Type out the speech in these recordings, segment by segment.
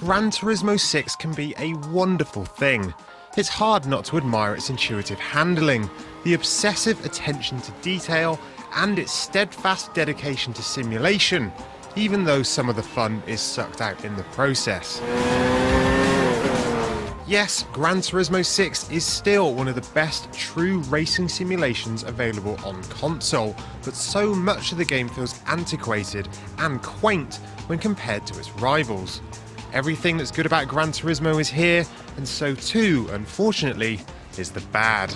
Gran Turismo 6 can be a wonderful thing. It's hard not to admire its intuitive handling, the obsessive attention to detail, and its steadfast dedication to simulation, even though some of the fun is sucked out in the process. Yes, Gran Turismo 6 is still one of the best true racing simulations available on console, but so much of the game feels antiquated and quaint when compared to its rivals. Everything that's good about Gran Turismo is here, and so too, unfortunately, is the bad.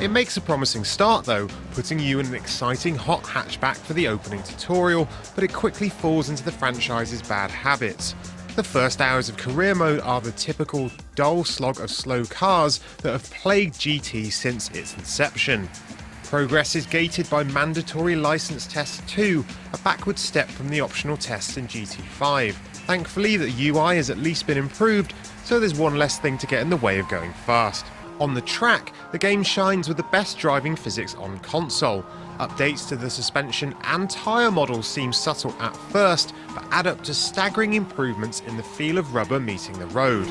It makes a promising start though, putting you in an exciting hot hatchback for the opening tutorial, but it quickly falls into the franchise's bad habits. The first hours of career mode are the typical dull slog of slow cars that have plagued GT since its inception. Progress is gated by mandatory license tests too, a backward step from the optional tests in GT5. Thankfully, the UI has at least been improved, so there's one less thing to get in the way of going fast. On the track, the game shines with the best driving physics on console. Updates to the suspension and tyre models seem subtle at first, but add up to staggering improvements in the feel of rubber meeting the road.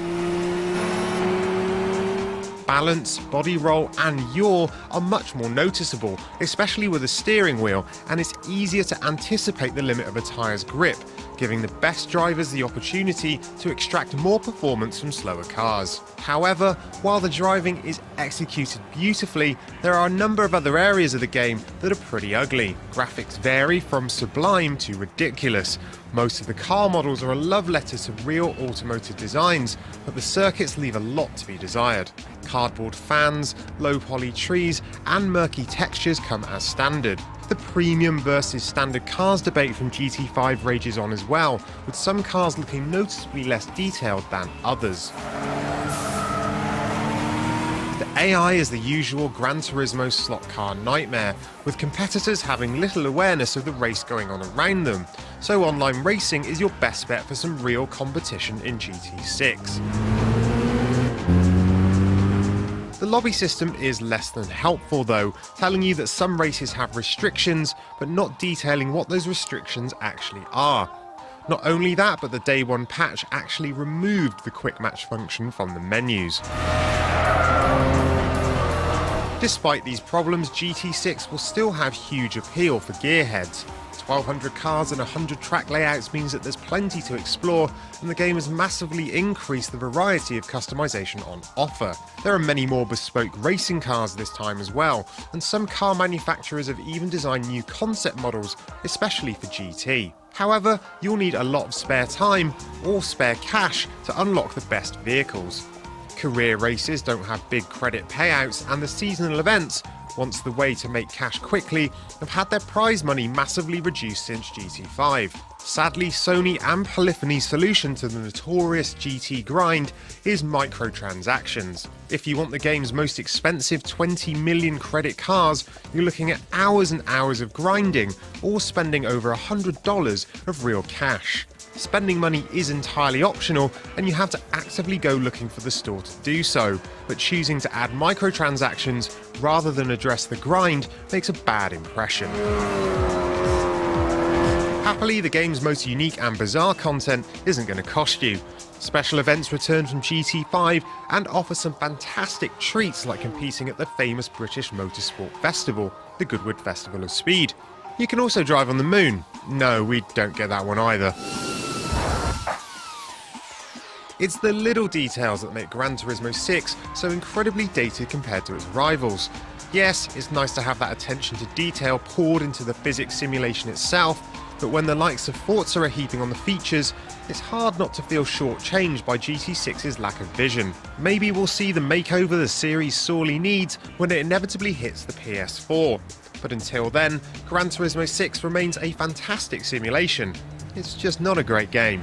Balance, body roll and yaw are much more noticeable, especially with a steering wheel, and it's easier to anticipate the limit of a tyre's grip, giving the best drivers the opportunity to extract more performance from slower cars. However, while the driving is executed beautifully, there are a number of other areas of the game that are pretty ugly. Graphics vary from sublime to ridiculous. Most of the car models are a love letter to real automotive designs, but the circuits leave a lot to be desired. Cardboard fans, low poly trees, and murky textures come as standard. The premium versus standard cars debate from GT5 rages on as well, with some cars looking noticeably less detailed than others. The AI is the usual Gran Turismo slot car nightmare, with competitors having little awareness of the race going on around them, so online racing is your best bet for some real competition in GT6. The lobby system is less than helpful though, telling you that some races have restrictions, but not detailing what those restrictions actually are. Not only that, but the day one patch actually removed the quick match function from the menus. Despite these problems, GT6 will still have huge appeal for gearheads. 1,200 cars and 100 track layouts means that there's plenty to explore, and the game has massively increased the variety of customization on offer. There are many more bespoke racing cars this time as well, and some car manufacturers have even designed new concept models, especially for GT. However, you'll need a lot of spare time or spare cash to unlock the best vehicles. Career races don't have big credit payouts, and the seasonal events, once the way to make cash quickly, have had their prize money massively reduced since GT5. Sadly, Sony and Polyphony's solution to the notorious GT grind is microtransactions. If you want the game's most expensive 20 million credit cars, you're looking at hours and hours of grinding, or spending over $100 of real cash. Spending money is entirely optional, and you have to actively go looking for the store to do so, but choosing to add microtransactions rather than address the grind makes a bad impression. Happily, the game's most unique and bizarre content isn't going to cost you. Special events return from GT5 and offer some fantastic treats like competing at the famous British Motorsport Festival, the Goodwood Festival of Speed. You can also drive on the moon. No, we don't get that one either. It's the little details that make Gran Turismo 6 so incredibly dated compared to its rivals. Yes, it's nice to have that attention to detail poured into the physics simulation itself, but when the likes of Forza are heaping on the features, it's hard not to feel shortchanged by GT6's lack of vision. Maybe we'll see the makeover the series sorely needs when it inevitably hits the PS4. But until then, Gran Turismo 6 remains a fantastic simulation. It's just not a great game.